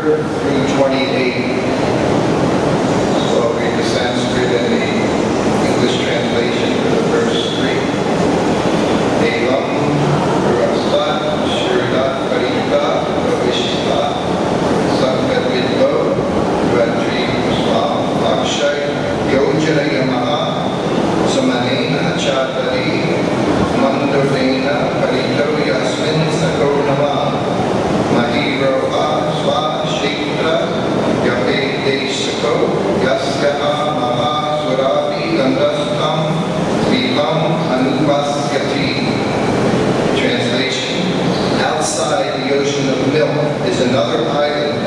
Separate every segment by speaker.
Speaker 1: through 28. So I'll read the Sanskrit and the English translation for the first 3. Evam Rascat Shrirat Parita Bhavishta Sankatvidvo Vatri Swam Akshay Yojana Yamaha Samanena Chatari Mandodena Parito Yasmin Sakonama Mahiroha Swa Shektra Yape Desako Yasyaha Maha Surabi Gandastam Vivam Anuvasyati. Translation: outside the ocean of milk is another island,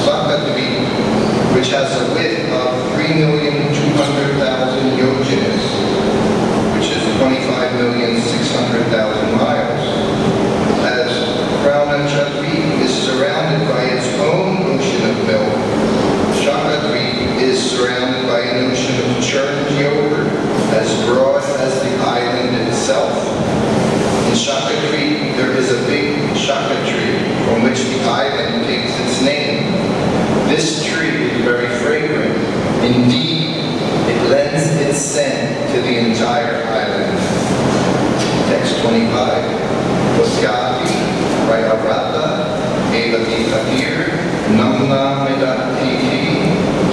Speaker 1: Sakadvi, which has a width of 3,200,000 yojanas, which is 25,600,000 miles. As Kṛṣṇa is surrounded by its own ocean of milk, Shakadvi is surrounded by an ocean of churned yogurt as broad as the island itself. In Shakadvi, there is a big shaka tree from which the island takes its name. This tree is very fragrant. Indeed, it lends its scent to the entire island. Text 25. Vasyati Bhāgavata Evati Tapir Namna Medatiti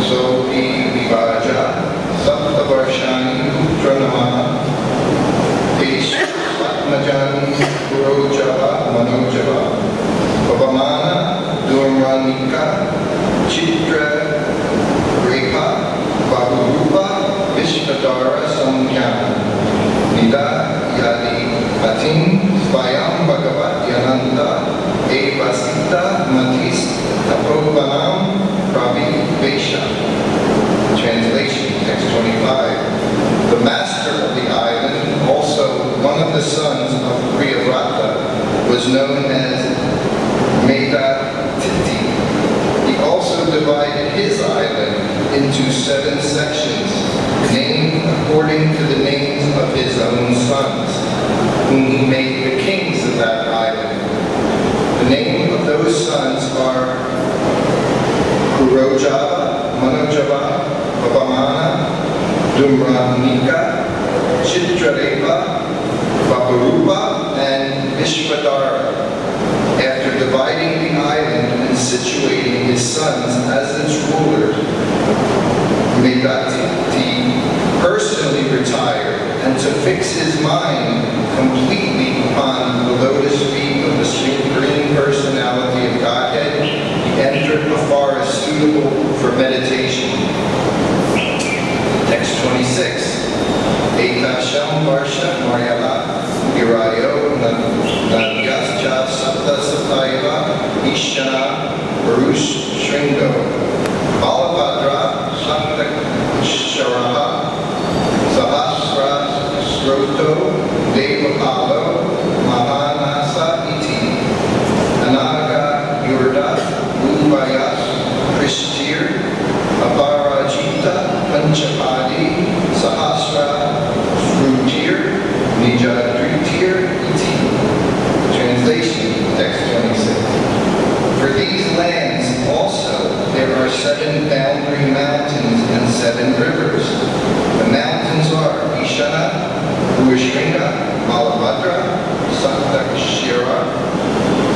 Speaker 1: Sohi Vivaja Saptavarshani Pranamana Desh Swatmajan Purojava Manojava Pavamana Durmanika Chitra Repa Bhāgavata Vishvadara Samjana Nida Yadi Patin Svayam Bhagavat Yananda Evasita Matis Tapopanam Pravi Vesha. Translation, text 25. The master of the island, also one of the sons of Priyavrata, was known as Medatiti. He also divided his island into 7 sections, named according to the names of his own sons, whom he made the kings of that island. The name of those sons are Purojava, Manojava, Pavamana, Dumranika, Chitradepa, Vaparupa, and Vishvadara. After dividing the island and situating his sons as its rulers, Medatiti personally retired, and to fix his mind completely upon the lotus feet of the Supreme Personality of Godhead, he entered a forest suitable for meditation. Text 26. Ekasham Varsha Maryala Irayo Nadyascha Sapta Sataiva Ishana Varush Shringo Balabhadra Santak Sharaha Sahasra Sroto Devapalo Mahanasa Iti Anaga Yurda Uvayas Krishtir Aparajita Panchapadi Sahasra Frutir Nijadritir Iti. Translation, text 26. For these lands also there are 7 boundary mountains and 7 rivers. The mountains are Ishana, Ushringa, Balabhadra, Saktakshira,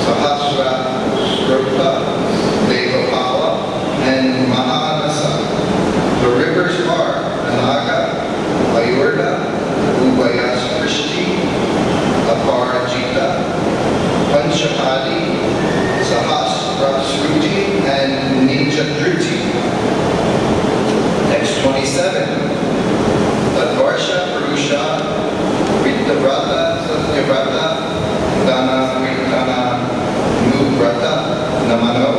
Speaker 1: Sahasra, Srota, Devapala, and Mahanasa. The rivers are Anaga, Ayurda, Ubayas Krishti, Aparajita, Panchapadi, Sahasrasruti, and Nijadriti. Text 27. Tadvarsha Purusha, Vittavrata, Satyavrata, Dana Virtana, Nuvrata, Namano,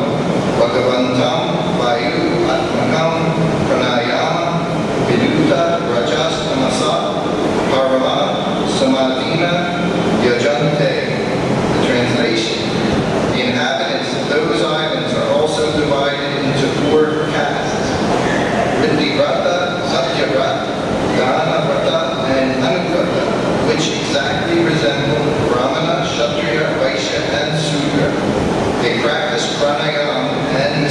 Speaker 1: Bhagavantam, Vayu, Atmakam, Pranayama, Viduta, Rajas, Tamasa, Parama, Samadhina, Yajante. The translation. The inhabitants of those islands are also divided into 4 castes: Viddivrata, Satyavrata, Dana-vrata, and Anuvrata, which exactly resemble Brahmana, Kshatriya, Vaishya, and Sudra. They practice pranayama and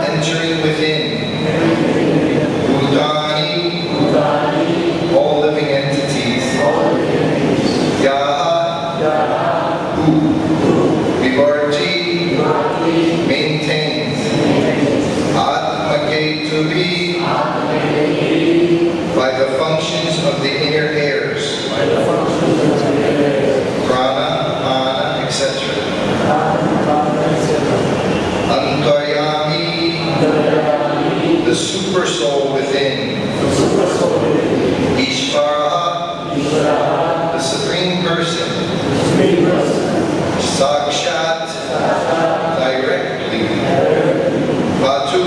Speaker 1: Entering within. Bhutani, all living entities. Yaha, who. Vivarti, maintains. Atma-ke-tu-vi, by the functions of the inner airs. Prana, mana, etc. Antaryami, the super soul within. Ishvara, the supreme person. Sakshat, directly. Vatu,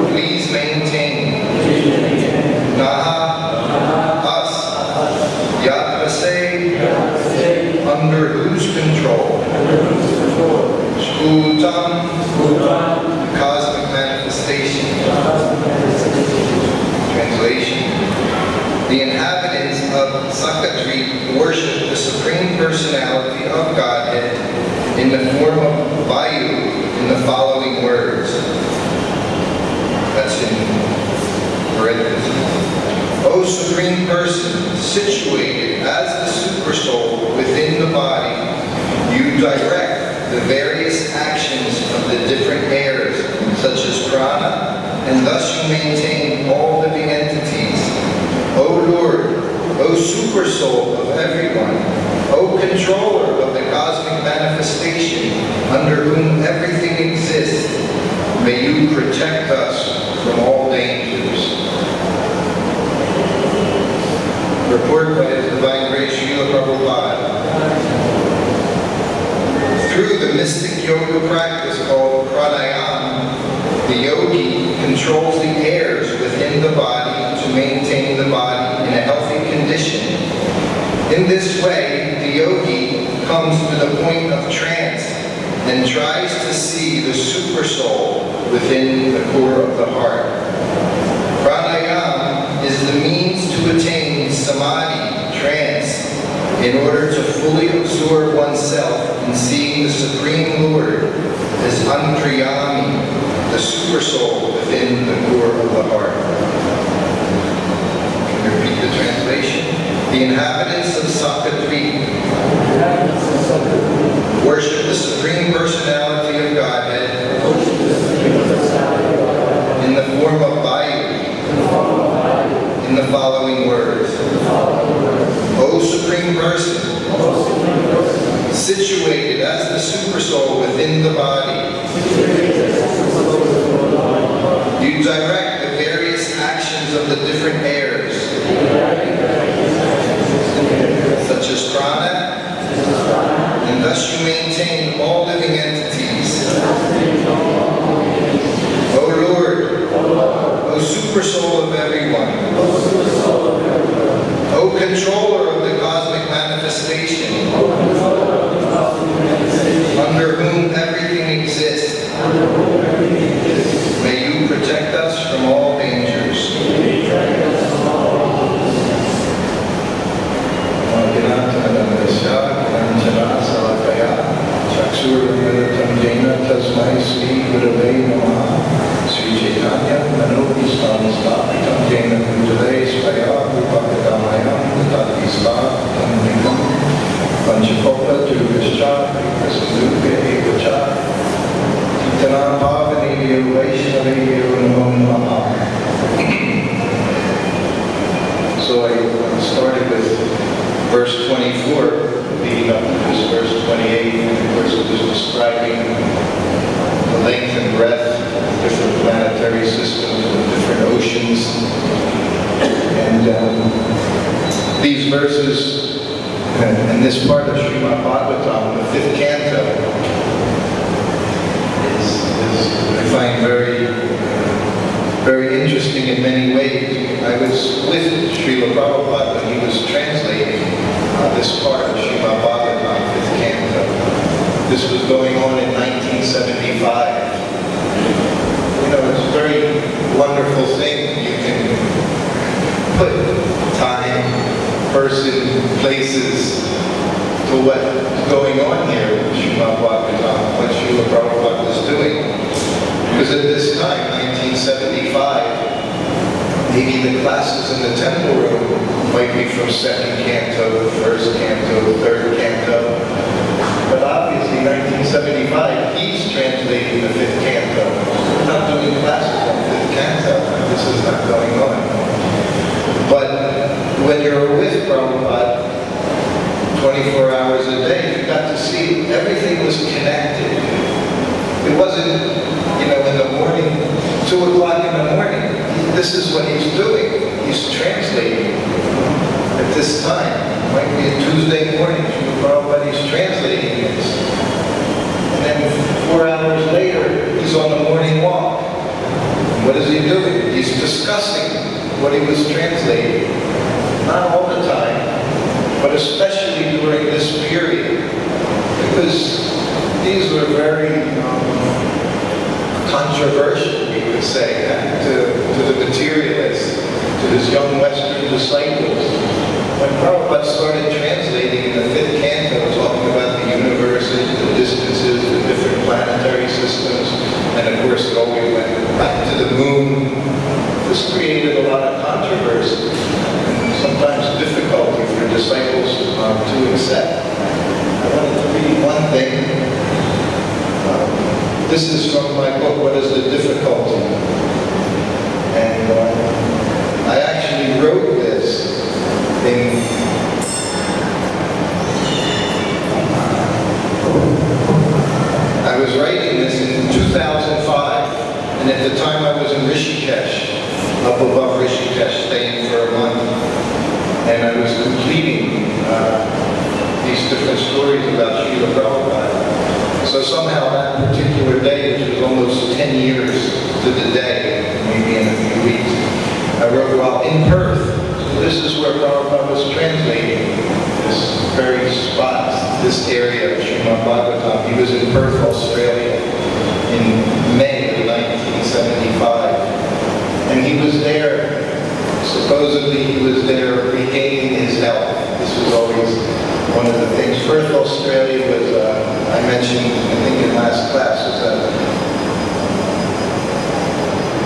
Speaker 1: please maintain. Naha, us. Yatvase, under whose control. Shkutam, the cosmic manifestation. Translation. The inhabitants of Sakatri worship the Supreme Personality of Godhead in the form of Vayu in the following words. That's in parentheses. O Supreme Person, situated as the Supersoul within the body, you direct the various actions of the different airs, such as prana, and thus you maintain all living entities. O Lord, O Supersoul of everyone, O Controller of the cosmic manifestation, under whom everything exists, may you protect us from all dangers. Report by His Divine Grace Srila Prabhupada. Through the mystic yoga practice called pranayama, the yogi controls the airs within the body to maintain the body in a healthy condition. In this way, the yogi comes to the point of trance and tries to see the super soul within the core of the heart. Pranayama is the means to attain samadhi, trance, in order to fully absorb oneself in seeing the Supreme Lord as Antriyami, the super soul within the core of the heart. Repeat the translation. The inhabitants of Sakatri worship the Supreme Personality of Godhead in the form of Vayu in the following words. O Supreme Person, situated as the Supersoul within the body, you direct the various actions of the different airs, such as prana, and thus you maintain all living entities. O Lord, O Supersoul of everyone, O Controller of the cosmic manifestation, describing the length and breadth of different planetary systems and different oceans. And these verses, and this part of Srimad Bhāgavatam, the 5th canto, is I find very interesting in many ways. I was with Srila Prabhupada when he was translating this part of Srimad Bhāgavatam, 5th canto. This was going on in 1975. You know, it's a very wonderful thing. You can put time, person, places to what's going on here with Srimad Bhāgavatam, what Srila Prabhupada was doing. Because at this time, 1975, maybe the classes in the temple room might be from 2nd canto, 1st canto, 3rd canto. But obviously, 1975, he's translating the 5th canto. We're not doing classes on 5th canto. This is not going on. But when you're with Prabhupada 24 hours a day, you got to see everything was connected. It wasn't, you know, in the morning, 2 o'clock in the morning. This is what he's doing. He's translating at this time. It might be a Tuesday morning, Prabhupada, he's translating this. And then 4 hours later, he's on the morning walk. What is he doing? He's discussing what he was translating. Not all the time, but especially during this period. Because these were very controversial, you could say, to the materialists, to his young Western disciples. When Prabhupada started translating in the 5th canto, talking about the universes, the distances, the different planetary systems, and of course it always went back to the moon, this created a lot of controversy, and sometimes difficulty for disciples to accept. I wanted to read one thing. This is from my book, What is the Difficulty? And I actually wrote this I was writing this in 2005, and at the time I was in Rishikesh, up above Rishikesh, staying for a month, and I was completing these different stories about Srila Prabhupada. So somehow that particular day, which was almost 10 years to the day, maybe in a few weeks, I wrote while in Perth. So this is where Prabhupada was translating this very spot, this area of Srimad Bhāgavatam. He was in Perth, Australia in May of 1975. And he was there, supposedly he was there regaining his health. This was always one of the things. Perth, Australia was, I mentioned, I think in last class, was a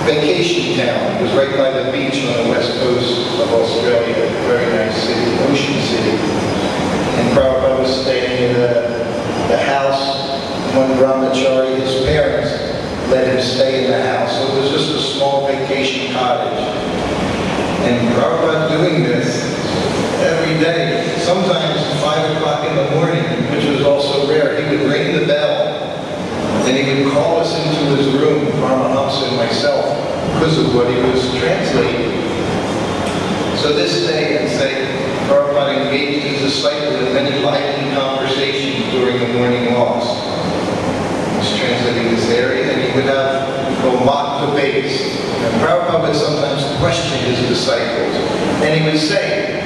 Speaker 1: vacation town. It was right by the beach on the west coast of Australia. A very nice city, ocean city. And Prabhupada was staying in the house. One brahmachari, his parents, let him stay in the house. So it was just a small vacation cottage. And Prabhupada doing this every day, sometimes 5 o'clock in the morning, which was also rare. He would ring the bell, and he would call us into his room, Paramahamsa and myself, because of what he was translating. So this day, I'd say, Prabhupada engaged his disciple in many lively conversations during the morning walks. He was translating this area, and he would have mock debates. And Prabhupada would sometimes question his disciples, and he would say,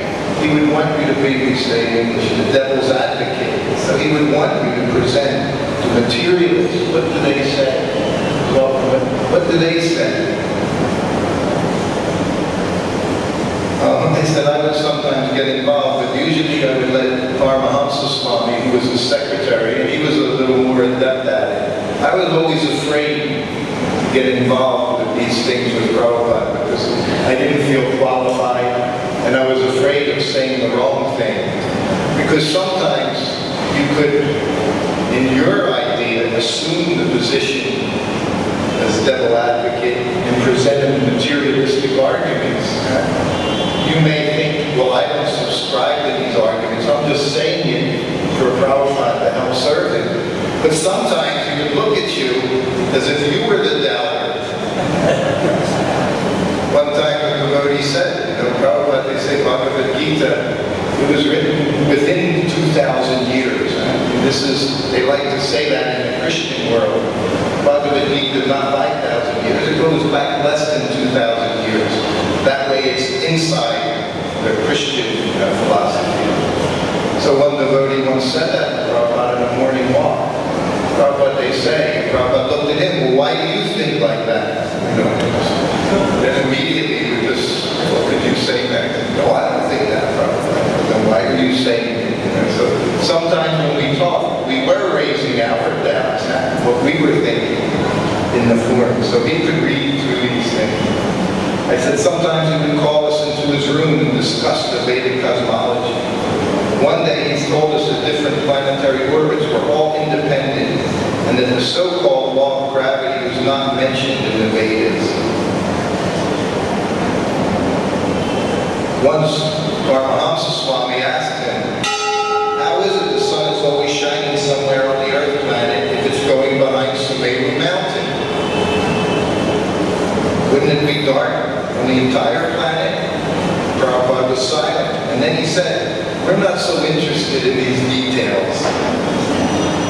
Speaker 1: he would want you to be, we say in English, the devil's advocate. So he would want you to present the materialists. What do they say? Well, what do they say? They said I would sometimes get involved, but usually I would let Paramahamsa Swami, who was the secretary, and he was a little more adept at it. I was always afraid to get involved with these things with Prabhupada because I didn't feel qualified, and I was afraid of saying the wrong thing. Because sometimes you could, in your idea, assume the position as devil advocate and present materialistic arguments. You may think, well, I don't subscribe to these arguments. I'm just saying it for Prabhupada to help serve him. But sometimes he would look at you as if you were the doubter. One time a devotee said, Prabhupada, they say Bhāgavata Gita, it was written within 2,000 years. They like to say that in the Christian world. Bhagavad Gita is not 5,000 years. It goes back less than 2,000 years. That way it's inside the Christian philosophy. So one devotee once said that to Prabhupada in a morning walk. Prabhupada, they say, Prabhupada looked at him, well, why do you think like that? Then immediately he would just, what could you say next? No, I don't think that, Prabhupada. Then why are you saying it? So sometimes when we talk, we were raising our doubts, what we were thinking in the form. So he could read through these things. I said sometimes he would call us into his room and discuss the Vedic cosmology. One day he told us that different planetary orbits were all independent and that the so-called law of gravity was not mentioned in the Vedas. Once Paramahamsa Swami asked him, how is it the sun is always shining somewhere on the earth planet if it's going behind Sumeru mountain? Wouldn't it be dark on the entire planet? Prabhupada was silent. And then he said, we're not so interested in these details.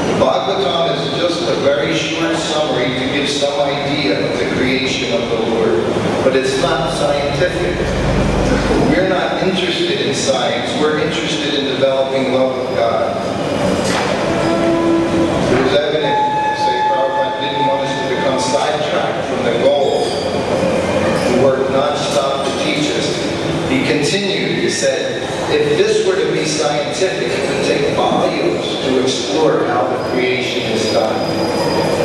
Speaker 1: The Bhāgavatam is just a very short summary to give some idea of the creation of the Lord. But it's not scientific. We're not interested in science. We're interested in developing love of God. It was evident, say, Prabhupada didn't want us to become sidetracked from the goal. He worked non-stop to teach us. He continued, he said, if this were to be scientific, it would take volumes to explore how the creation is done.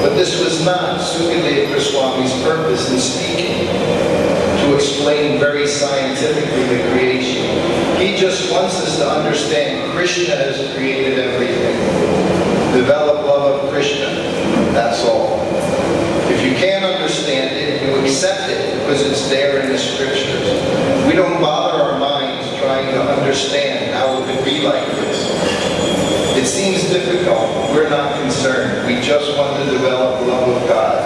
Speaker 1: But this was not Sukadeva Goswami's purpose in speaking, to explain very scientifically the creation. He just wants us to understand Kṛṣṇa has created everything. Develop love of Kṛṣṇa, that's all. If you can't understand it, you accept it because it's there in the scriptures. We don't bother our minds trying to understand how it could be like this. It seems difficult. We're not concerned. We just want to develop love of God.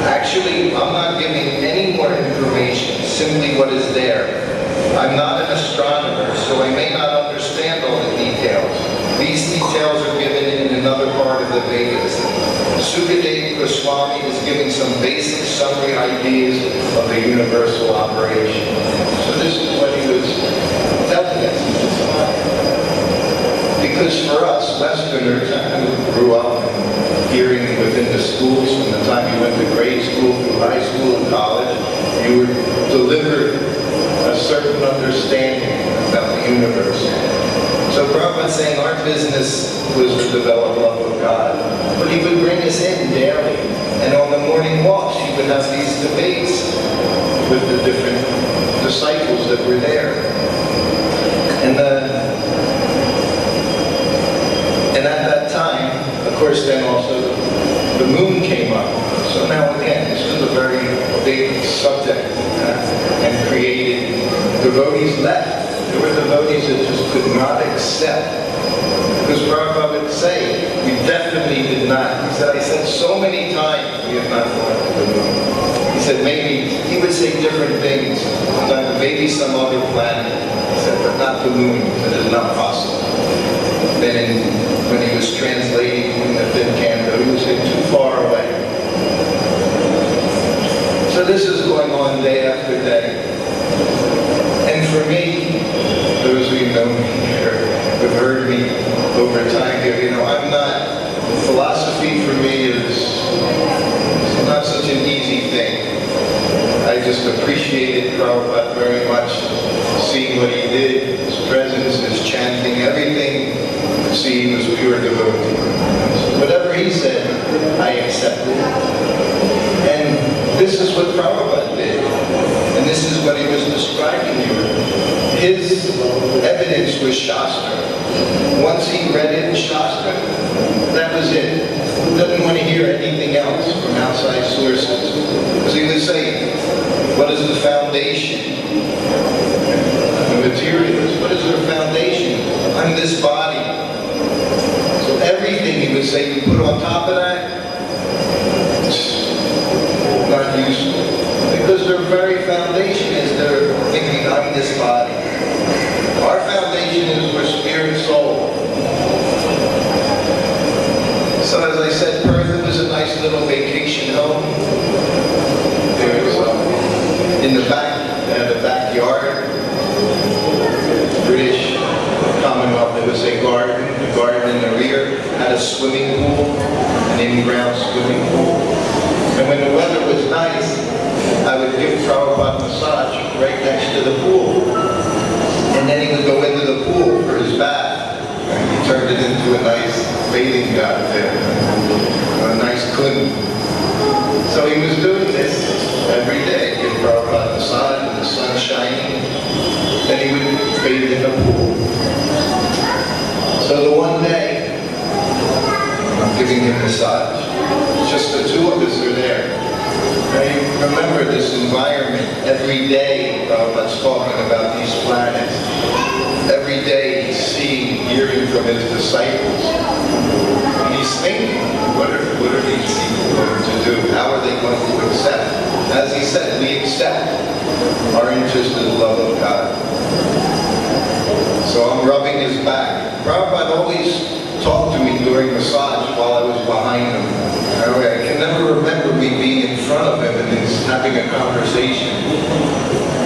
Speaker 1: Actually, I'm not giving any more information, simply what is there. I'm not an astronomer, so I may not understand all the details. These details are given in another part of the Vedas. Sukadeva Goswami is giving some basic summary ideas of the universal operation. So this is what he was telling us. Because for us, Westerners, who grew up hearing within the schools, from the time you went to grade school, through high school and college, you were delivered a certain understanding about the universe. So Prabhupada saying our business was to develop love of God. But he would bring us in daily. And on the morning walks, he would have these debates with the different disciples that were there. And at that time, of course, then also the moon came up. So now again, this was a very big subject and created devotees left. There were devotees that just could not accept. Because Prabhupada would say, we definitely did not. He said, I said so many times we have not gone to the moon. He said, maybe, he would say different things. Sometimes maybe some other planet. He said, but not the moon. He said, it's not possible. Then when he was translating in the fifth canto, he would say, too far away. So this is going on day after day. And for me, those who know me or have heard me over time here, I'm not, philosophy for me is not such an easy thing. I just appreciated Prabhupada very much, seeing what he did, his presence, his chanting, everything. See, he was pure devotee. So whatever he said, I accepted. And this is what Prabhupada did. And this is what he was describing here. His evidence was Shastra. Once he read it in Shastra, that was it. He doesn't want to hear anything else from outside sources. Because he would say, what is the foundation? The materialist. What is their foundation? I'm this body. So everything he would say, you put on top of that, this body. Our foundation is we're spirit soul. So as I said, Perth was a nice little vacation home. There was, in the back, they had a backyard. British Commonwealth, there was a garden. The garden in the rear had a swimming pool, an in-ground swimming pool. And when the weather was nice, I would give Prabhupada a massage right next to the pool. And then he would go into the pool for his bath. And he turned it into a nice bathing yacht there, a nice kun. So he was doing this every day, give Prabhupada a massage with the sun shining. Then he would bathe in the pool. So the one day, I'm giving him a massage. Just the two of us are there. I remember this environment. Every day, Prabhupada's talking about these planets. Every day he's seeing, hearing from his disciples. And he's thinking, what are these people going to do? How are they going to accept? As he said, we accept our interest in the love of God. So I'm rubbing his back. Prabhupada always talked to me during massage while I was behind him. I can never remember me being in front of him and he's having a conversation.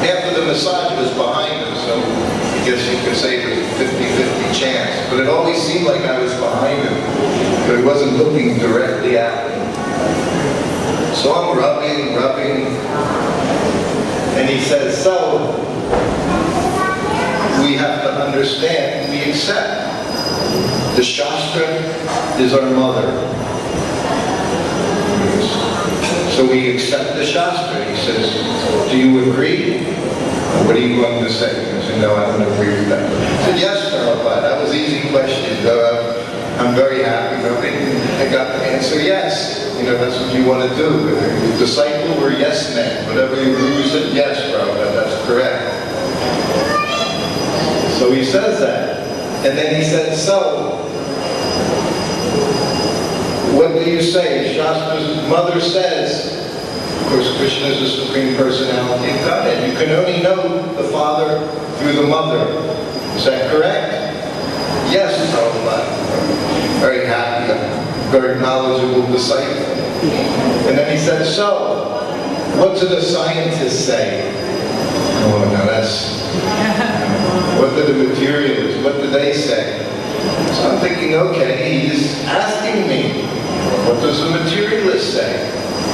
Speaker 1: After the massage was behind him, so I guess you could say it was a 50-50 chance. But it always seemed like I was behind him, but he wasn't looking directly at me. So I'm rubbing, and he says, so, we have to understand, we accept. The Shastra is our mother. So we accept the Shastra. He says, do you agree? What are you going to say? I said, no, I don't agree with that. I said, yes, Prabhupada. That was an easy question. I'm very happy. I got the answer, yes. That's what you want to do. Your disciple or yes man. Whatever you do, you said, yes, Prabhupada. That's correct. So he says that. And then he said, so, what do you say? Shastra's mother says, of course, Krishna is the Supreme Personality of Godhead. You can only know the Father through the Mother. Is that correct? Yes, Prabhupada. Very happy, a very knowledgeable disciple. And then he said, so, what do the scientists say? Oh, now that's... What do the materialists, what do they say? So I'm thinking, okay, he's asking me, what does the materialist say?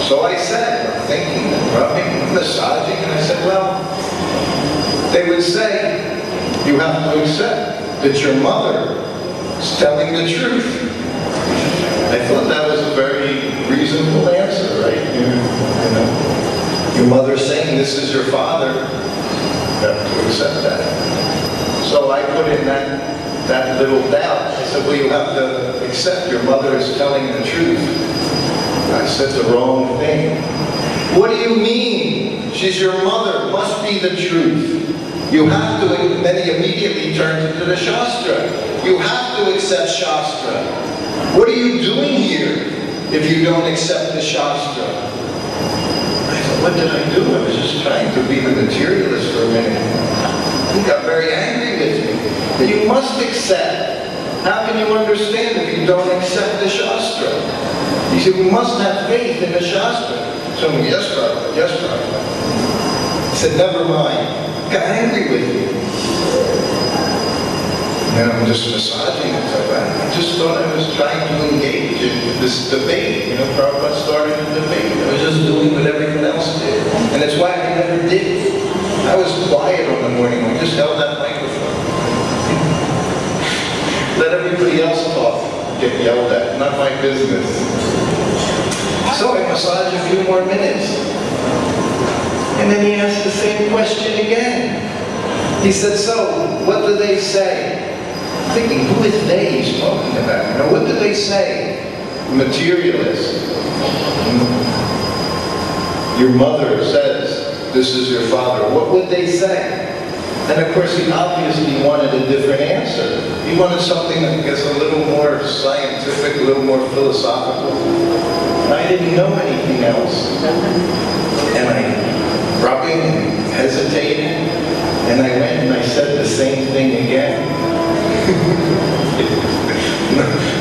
Speaker 1: So I said, I'm thinking, rubbing, massaging, and I said, well, they would say, you have to accept that your mother is telling the truth. I thought that was a very reasonable answer, right? Your mother's saying this is your father, you have to accept that. So I put in that little doubt. I said, well, you have to accept your mother is telling the truth. I said the wrong thing. What do you mean? She's your mother. Must be the truth. You have to, and then he immediately turns to the Shastra. You have to accept Shastra. What are you doing here if you don't accept the Shastra? I said, what did I do? I was just trying to be the materialist for a minute. He got very angry with me. You must accept. How can you understand if you don't accept the Shastra? He said, we must have faith in the Shastra. So, yes, Prabhupada, yes, Prabhupada. He said, never mind. Got angry with me. And I'm just massaging it. I just thought I was trying to engage in this debate. Prabhupada started a debate. I was just doing what everyone else did. And that's why I never did. I was quiet on the morning. I just held that microphone. Let everybody else talk, get yelled at. Not my business. So I massaged a few more minutes. And then he asked the same question again. He said, so, what do they say? I'm thinking, who is they he's talking about? What do they say? Materialists. Your mother says, this is your father. What would they say? And of course, he obviously wanted a different answer. He wanted something, I guess, a little more scientific, a little more philosophical. I didn't know anything else. And I rubbing and hesitating. And I went and I said the same thing again.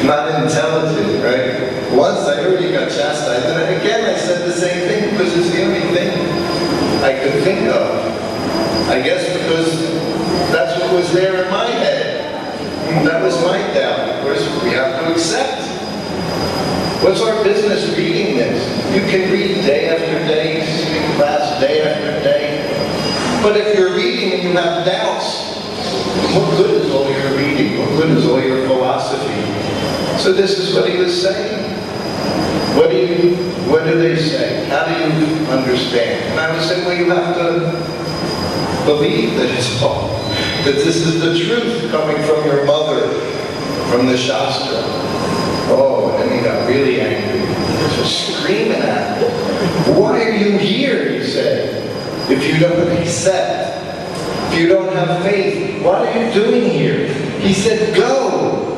Speaker 1: Not intelligent, right? Once I already got chastised, and then again I said the same thing because it's the only thing I could think of. I guess because that's what was there in my head. That was my doubt. Of course, we have to accept. What's our business reading this? You can read day after day, sit in class day after day. But if you're reading and you have doubts, what good is all your reading? What good is all your philosophy? So this is what he was saying. What do they say? How do you understand? And I was saying, well, you have to believe that it's all. That this is the truth coming from your mother, from the Shastra. Oh, and then he got really angry. He was just screaming at him. Why are you here, he said, if you don't accept, if you don't have faith? What are you doing here? He said, go.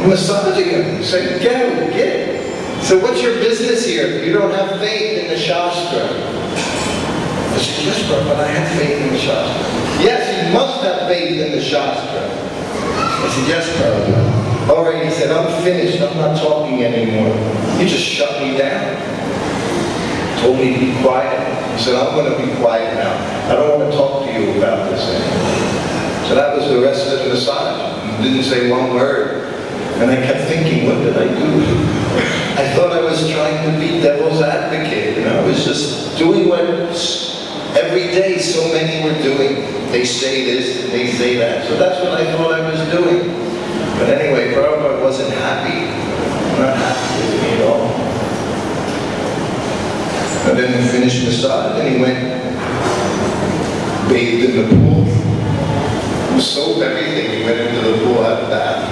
Speaker 1: Massaging him. He said, go, get it. So what's your business here if you don't have faith in the Shastra? I said, yes, Prabhupada, I have faith in the Shastra. Yes, you must have faith in the Shastra. I said, yes, Prabhupada. All right, he said, I'm finished. I'm not talking anymore. He just shut me down. Told me to be quiet. He said, I'm going to be quiet now. I don't want to talk to you about this anymore. So that was the rest of the massage. He didn't say one word. And I kept thinking, what did I do? I thought I was trying to be devil's advocate. You know, I was just doing what every day so many were doing. They say this and they say that. So that's what I thought I was doing. But anyway, Prabhupada wasn't happy. Not happy with me at all. And then he finished massage, and he went, bathed in the pool. He soaked everything. He went into the pool, had a bath.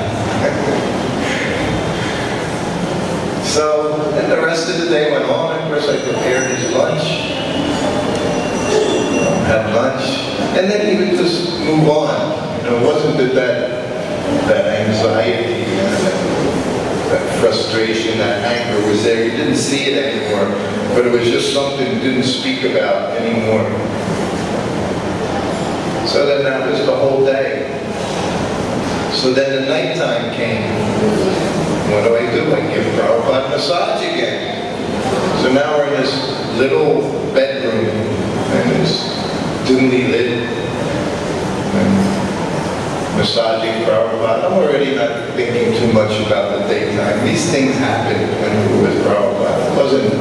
Speaker 1: So, then the rest of the day went on. Of course, I prepared his lunch. Had lunch. And then he would just move on. You know, it wasn't that anxiety, you know, that frustration, that anger was there. You didn't see it anymore. But it was just something you didn't speak about anymore. So then that was the whole day. So then the nighttime came. What do? I give Prabhupada a massage again. So now we're in this little bedroom, and it's dimly lit, and massaging Prabhupada. I'm already not thinking too much about the daytime. These things happen when we were with Prabhupada. It wasn't,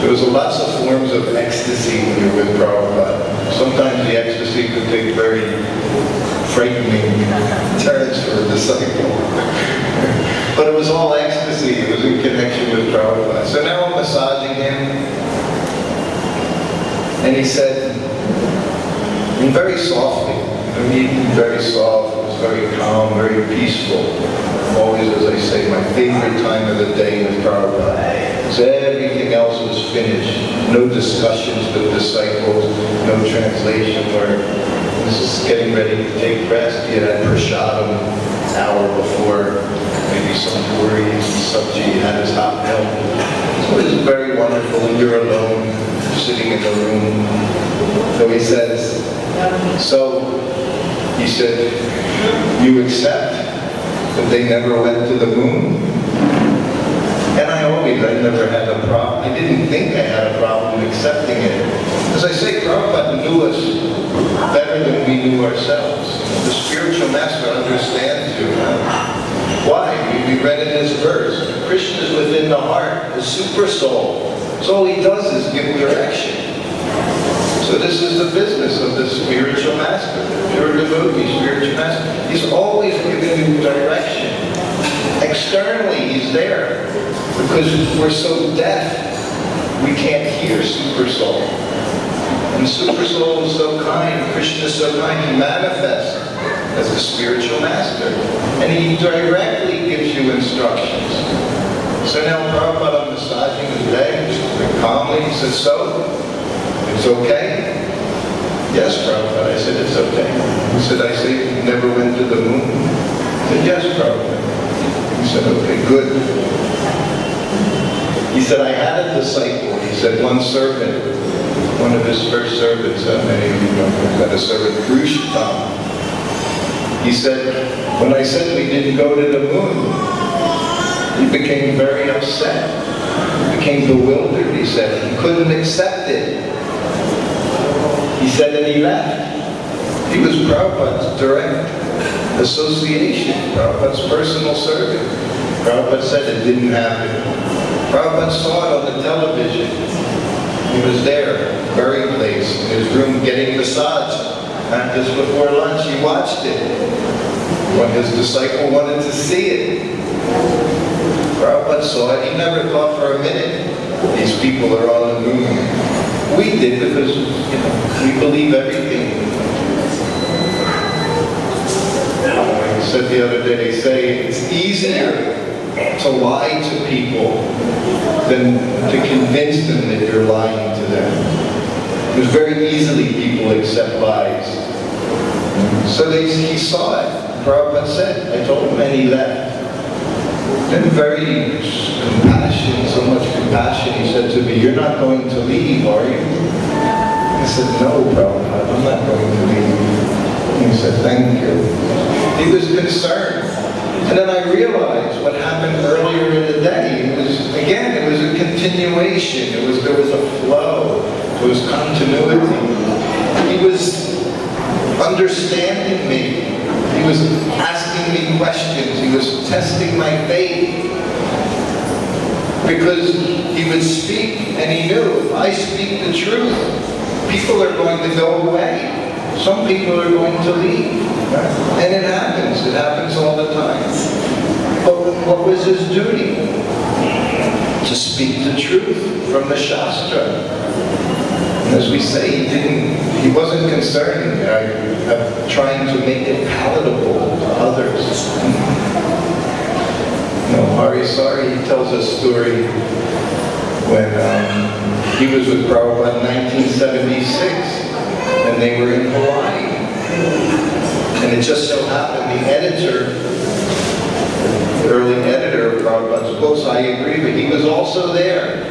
Speaker 1: there was lots of forms of ecstasy when you were with Prabhupada. Sometimes the ecstasy could take very frightening turns for a disciple. But it was all ecstasy. It was in connection with Prabhupada. So now I'm massaging him. And he said, and very softly, very soft, it was very calm, very peaceful. Always, as I say, my favorite time of the day with Prabhupada. So everything else was finished. No discussions with disciples, no translation work. This is getting ready to take rest. He had prasadam an hour before, maybe some puri, some sabji, had his hot milk. So it was very wonderful, and you're alone, sitting in the room. So he says, he said, you accept that they never went to the moon? And I never had a problem. I didn't think I had a problem accepting it. As I say, Prabhupada knew us better than we knew ourselves. The spiritual master understands you. Why? We read in this verse, Krishna is within the heart, the super soul. So all he does is give direction. So this is the business of the spiritual master, the pure devotee, spiritual master. He's always giving you direction. Externally, he's there. Because we're so deaf, we can't hear Super Soul. And Super Soul is so kind, Krishna is so kind, he manifests as the spiritual master. And he directly gives you instructions. So now Prabhupada, massaging his leg, very calmly, he says, so, it's okay? Yes, Prabhupada. I said, it's okay. He said, I say you never went to the moon? I said, yes, Prabhupada. He said, okay, good. He said, I had a disciple. He said, one servant. one of his first servants, many of you know, had a servant, Kṛṣṇa. He said, when I said we didn't go to the moon, he became very upset. He became bewildered, he said. He couldn't accept it. He said that he left. He was Prabhupada's direct association, Prabhupada's personal servant. Prabhupada said it didn't happen. Prabhupada saw it on the television. He was there, very place, in his room getting massage. Not just before lunch, he watched it. When his disciple wanted to see it. Prabhupada saw it. He never thought for a minute, these people are on the moon. We did because, we believe everything. I said the other day, they say it's easier to lie to people than to convince them that you're lying to them. Because very easily people accept lies. So he saw it. Prabhupada said, I told him, and he left. Then very compassion, so much compassion, he said to me, you're not going to leave, are you? I said, no, Prabhupada, I'm not going to leave. He said, thank you. He was concerned. And then I realized what happened earlier in the day. It was a continuation. There was a flow. There was continuity. He was understanding me. He was asking me questions. He was testing my faith. Because he would speak, and he knew, if I speak the truth, people are going to go away. Some people are going to leave. And it happens. It happens all the time. But what was his duty? To speak the truth from the Shastra. And as we say, he wasn't concerned of trying to make it palatable to others. Hari Sari, he tells a story when he was with Prabhupada in 1976, and they were in Hawaii. And it just so happened the early editor of Prabhupada's books, I agree, but he was also there,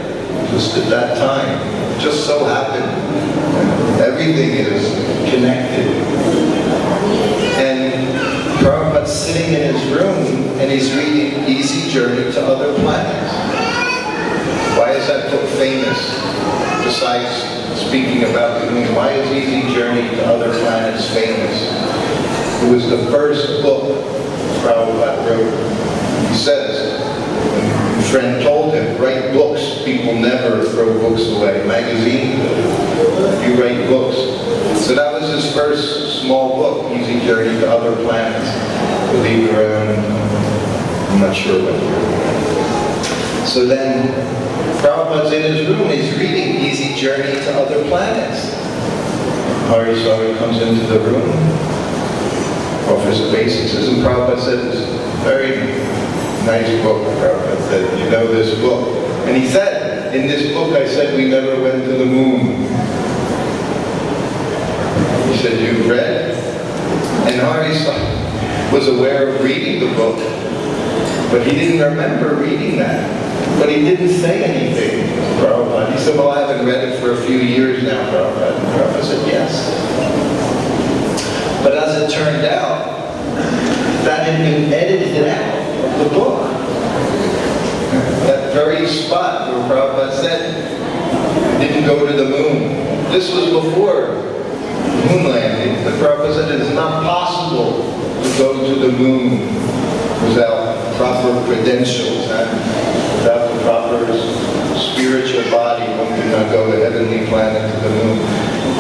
Speaker 1: just at that time. It just so happened. Everything is connected. And Prabhupada's sitting in his room, and he's reading Easy Journey to Other Planets. Why is that book famous? Besides speaking about the moon, why is Easy Journey to Other Planets famous? It was the first book Prabhupada wrote. He says, a friend told him, write books. People never throw books away. Magazine, you write books. So that was his first small book, Easy Journey to Other Planets. I believe around, I'm not sure what year. So then, Prabhupada's in his room, he's reading Easy Journey to Other Planets. Hari Sari comes into the room, offers obeisances, and Prabhupada said, this very nice book, Prabhupada said, you know this book. And he said, in this book I said we never went to the moon. He said, you've read? And Hari Sari was aware of reading the book, but he didn't remember reading that. But he didn't say anything, Prabhupada. He said, well, I haven't read it for a few years now, Prabhupada. And Prabhupada said, yes. But as it turned out, that had been edited out of the book. That very spot where Prabhupada said, didn't go to the moon. This was before moon landing. The Prabhupada said it is not possible to go to the moon without proper credentials, without the proper spiritual body. One cannot go to heavenly planet to the moon.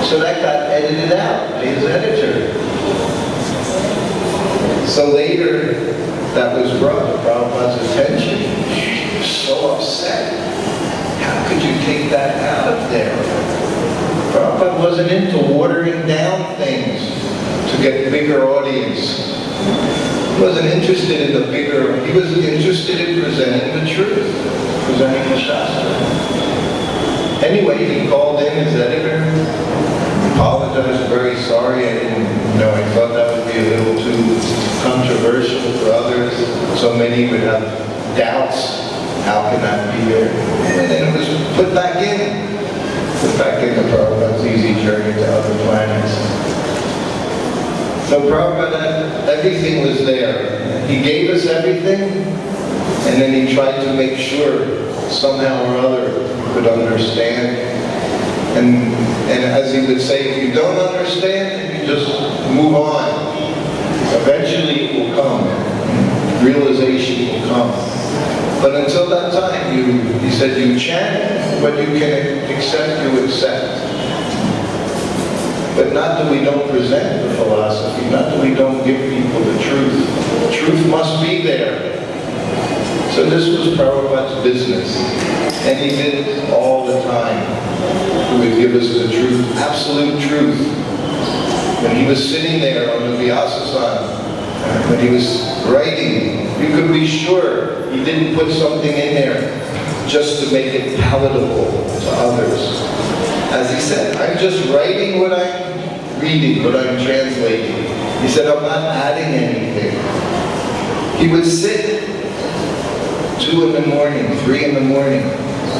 Speaker 1: So that got edited out by his editor. So later, that was brought to Prabhupada's attention. He was so upset. How could you take that out of there? Prabhupada wasn't into watering down things to get bigger audience. He wasn't interested in the bigger, he was interested in presenting the truth, presenting the Shastra. Anyway, he called in his editor, apologized, very sorry, I thought that would be a little too controversial for others. So many would have doubts, how can that be there? And then it was put back in. back into Prabhupada's easy journey to other planets. So Prabhupada, everything was there. He gave us everything, and then he tried to make sure somehow or other we could understand. And as he would say, if you don't understand, you just move on. Eventually it will come. Realization will come. But until that time, he said, you chant what you can accept, you accept. But not that we don't present the philosophy, not that we don't give people the truth. The truth must be there. So this was Prabhupada's business. And he did it all the time. He would give us the truth, absolute truth. When he was sitting there on the Vyāsasana, when he was writing, you could be sure he didn't put something in there just to make it palatable to others. As he said, I'm just writing what I'm reading, what I'm translating. He said, I'm not adding anything. He would sit 2 in the morning, 3 in the morning.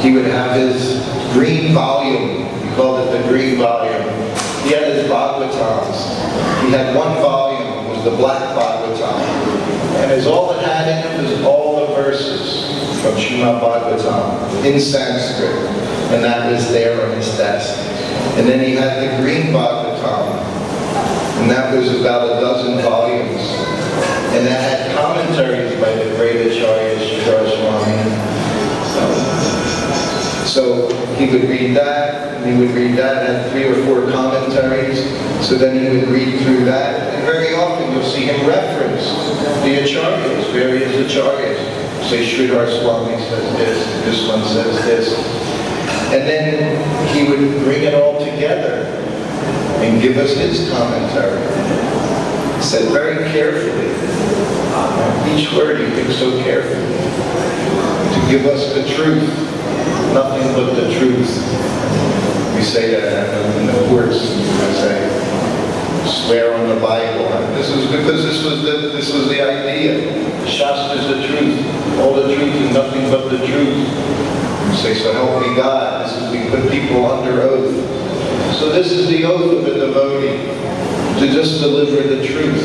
Speaker 1: He would have his green volume. He called it the green volume. He had his Bhāgavatams. He had one volume, it was the black Bhāgavatam. And as all it had in it was all the verses from Srimad Bhāgavatam in Sanskrit. And that was there on his desk. And then he had the green Bhāgavatam. And that was about 12 volumes. And that had commentaries by the great Acharya Sridhar Swami. So he would read that, and he would read that, had 3 or 4 commentaries. So then he would read through that. And very often you'll see him reference the Acharyas, various Acharyas. Say Sridhar Swami says this one says this. And then he would bring it all together and give us his commentary. He said very carefully, each word he picked so carefully, to give us the truth, nothing but the truth. We say that in the courts, I say, swear on the Bible. This is because this was the idea. The Shastra is the truth, all the truth and nothing but the truth. We say, so help me God. This is, we put people under oath. So this is the oath of a devotee, to just deliver the truth.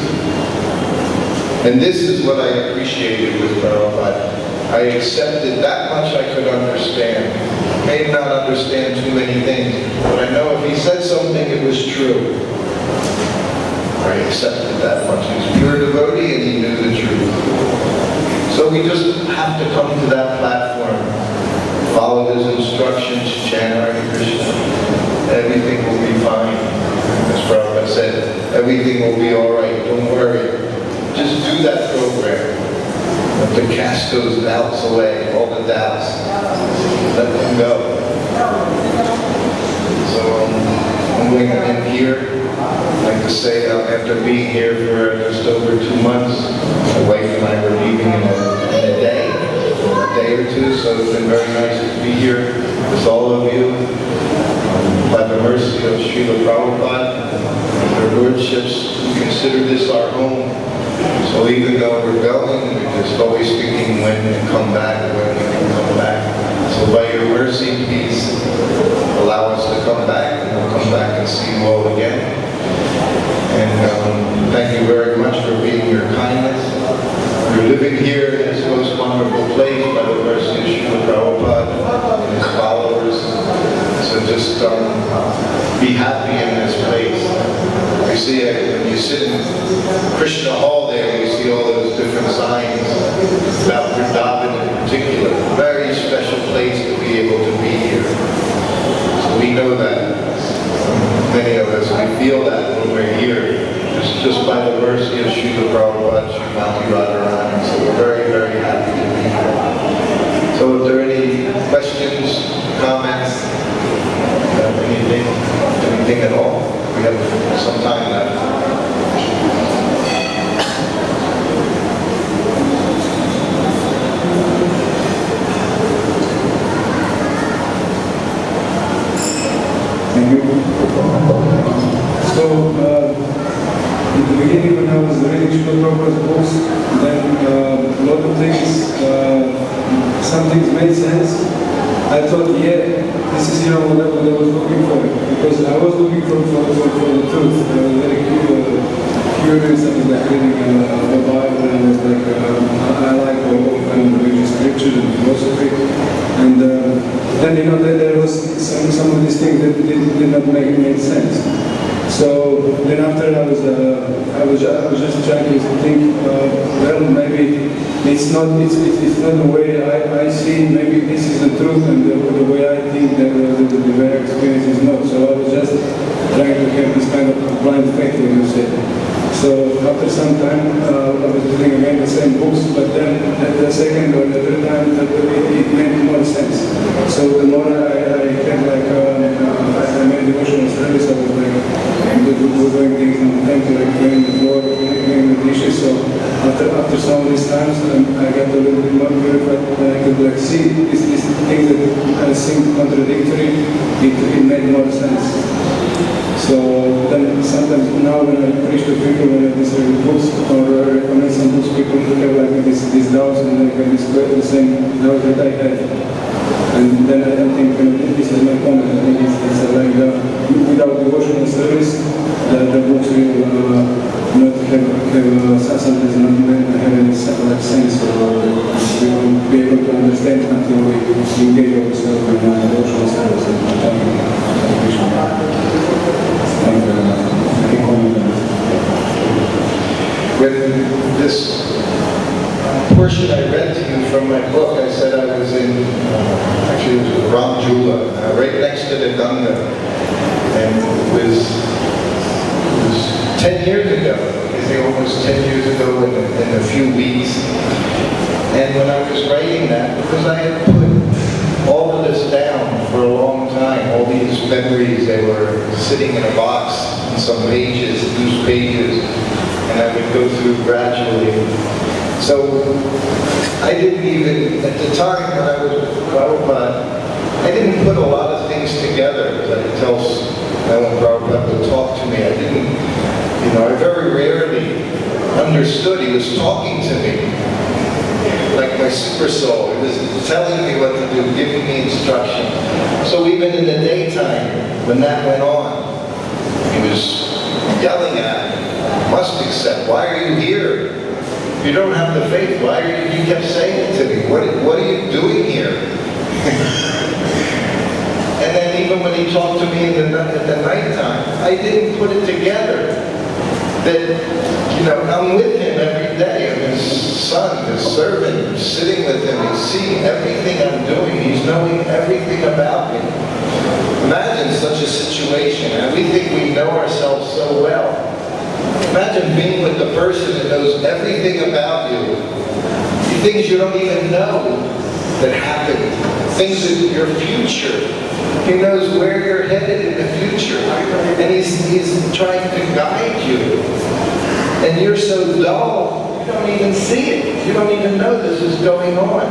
Speaker 1: And this is what I appreciated with Prabhupada. I accepted that much I could understand. May not understand too many things, but I know if he said something, it was true. I accepted that much. He was a pure devotee and he knew the truth. So we just have to come to that platform, follow his instructions, chant Hare Krishna. Everything will be fine. As Prabhupada said, everything will be all right. Don't worry. Just do that program. To cast those doubts away, all the doubts. Let them go. So I'm going to end here. I'd like to say after being here for just over 2 months, my wife and I were leaving in a day or two, so it's been very nice to be here with all of you. By the mercy of Srila Prabhupada and their lordships, we consider this our home. So even though we're going, we're just always thinking when to come back, when we can come back. So by your mercy, please allow us to come back, and we'll come back and see you all again. And thank you very much for being your kindness. You're living here in this most wonderful place by the mercy of Srila Prabhupada and his followers. So just be happy in this place. You see, when you sit in Kṛṣṇa Hall there, you see all those different signs about Vrindavan in particular. Very special place to be able to be here. So we know that. Many of us, we feel that when we're here. Just by the mercy of Srila Prabhupada, Srimati Radharani. So we're very, very happy to be here. So if there are any questions, comments, anything at all, we have some time left.
Speaker 2: Thank you. So, in the beginning when I was reading Srila Prabhupada's books, then a lot of things, some things made sense, I thought, yeah, this is what I was looking for. Because I was looking for the truth. I was very curious. I was like reading the Bible, and I was like, I like all kind of religious scriptures and philosophy. And then there was some of these things that did not make sense. So then after I was just trying to think, well, maybe it's not the way I see. Maybe this is the truth, and the way I think that the way I experience is not. So I was just trying to have this kind of blind faith, as you said. So after some time, I was reading again the same books, but then the second or the third time, it made more sense. So the more I had like, I made devotional service, I was like, doing things in the temple, like cleaning the floor, cleaning the dishes. So after some of these times, I got a little bit more purified, and I could like see these things that seemed contradictory. It made more sense. So then sometimes now when I preach to people, when I distribute books or recommend some books, people have like these doubts, and they have the same doubts that I had. And then I think this is my comment. I think it's like without devotional service, the books will not have sometimes not have any sense, or we won't be able to understand until we engage ourselves in devotional service.
Speaker 1: When this portion I read to you from my book, I said I was in, actually it was Ramjula, right next to the Ganga, and it was 10 years ago, almost 10 years ago in a few weeks. And when I was writing that, because I had put all of this down for a long time, all these memories, they were sitting in a box, in some pages, loose pages, and I would go through gradually. So I didn't even, at the time when I was with Prabhupada, I didn't put a lot of things together, because I could tell when Prabhupada would talk to me, I didn't, I very rarely understood. He was talking to me, like my super soul. He was telling me what to do, giving me instruction. So even in the daytime, when that went on, he was yelling at me, must accept, why are you here? You don't have the faith, why are you, he kept saying it to me, what are you doing here? And then even when he talked to me at the nighttime, I didn't put it together that, I'm with him every day. I'm his son, his servant, sitting with him. He's seeing everything I'm doing. He's knowing everything about me. Imagine such a situation, and we think we know ourselves so well. Imagine being with the person that knows everything about you. Things you don't even know that happen. Things in your future. He knows where you're headed in the future. And he's trying to guide you. And you're so dull, you don't even see it. You don't even know this is going on.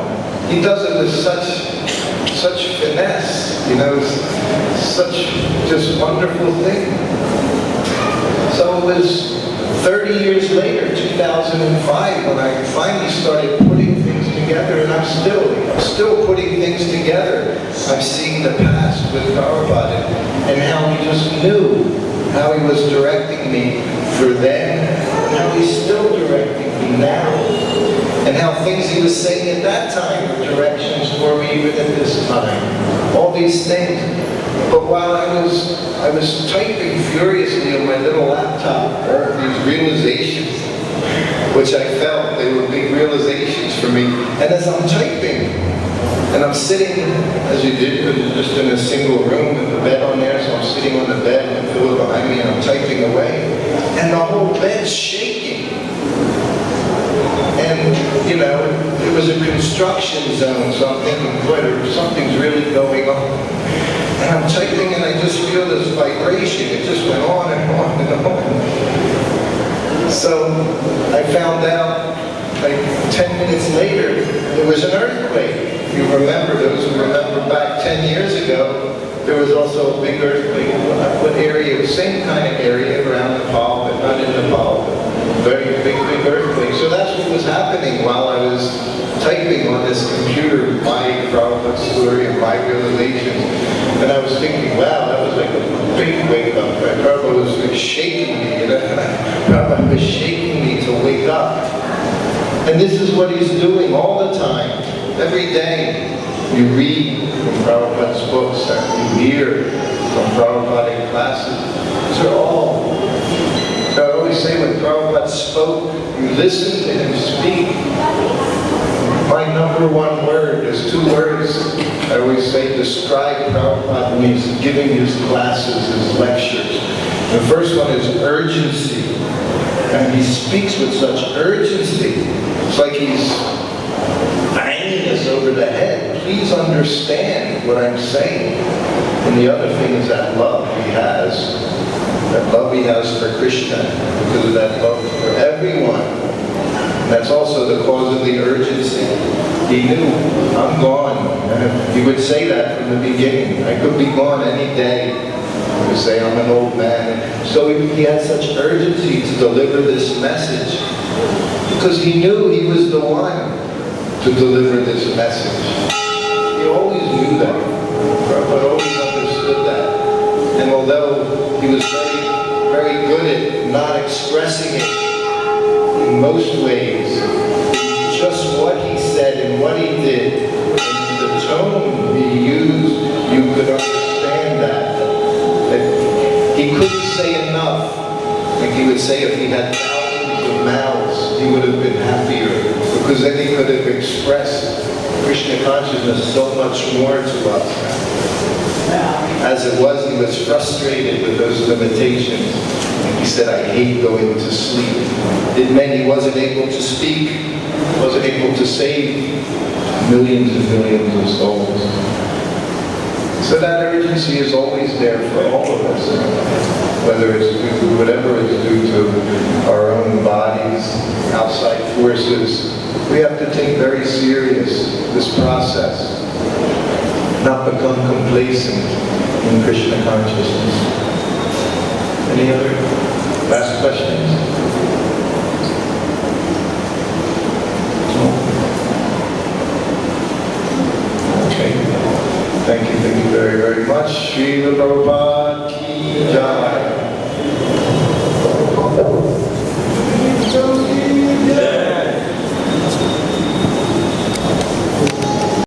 Speaker 1: He does it with such finesse, such just wonderful thing. So it was 30 years later, 2005, when I finally started putting things together, and I'm still putting things together. I'm seeing the past with Bhāgavata, and how he just knew how he was directing me for then, and how he's still directing me now, and how things he was saying at that time were directions for me even at this time. All these things. But while I was typing furiously on my little laptop, there were these realizations, which I felt they were big realizations for me. And as I'm typing, and I'm sitting, as you did, just in a single room with the bed on there, so I'm sitting on the bed with the pillow behind me, and I'm typing away, and the whole bed's shaking. And, it was a construction zone, so I'm thinking, boy, something's really going on. And I'm typing, and I just feel this vibration. It just went on and on and on. So I found out, like 10 minutes later, there was an earthquake. If you remember, those who remember back 10 years ago, there was also a big earthquake. What area? The same kind of area around Nepal, but not in Nepal. very big earthquake. So that's what was happening while I was typing on this computer my Prabhupada's story and my realization. And I was thinking, wow, that was like a big wake up. Prabhupada was like shaking me, Prabhupada was shaking me to wake up. And this is what he's doing all the time. Every day you read from Prabhupada's books, and you hear from Prabhupada classes. These are all, I always say when Prabhupada spoke, you listen to him speak. My number one word, there's two words I always say describe Prabhupada when he's giving his classes, his lectures. The first one is urgency. And he speaks with such urgency. It's like he's banging us over the head. Please understand what I'm saying. And the other thing is that love he has. That love he has for Kṛṣṇa. Because of that love for everyone. And that's also the cause of the urgency. He knew, I'm gone. And he would say that from the beginning. I could be gone any day. He would say, I'm an old man. So he had such urgency to deliver this message. Because he knew he was the one to deliver this message. He always knew that. Prabhupada always understood that. And although he was very, very good at not expressing it in most ways, just what he said and what he did, and the tone he used, you could understand that. That he couldn't say enough. Like he would say if he had thousands of mouths, he would have been happier. Because then he could have expressed Krishna consciousness so much more to us. As it was, he was frustrated with those limitations. He said, I hate going to sleep. It meant he wasn't able to speak, wasn't able to save millions and millions of souls. So that urgency is always there for all of us, whether it's due to whatever is due to our own bodies, outside forces. We have to take very serious this process, not become complacent in Krishna consciousness. Any other last questions? Thank you very, very much. Srila Prabhupada ki jai. Jai.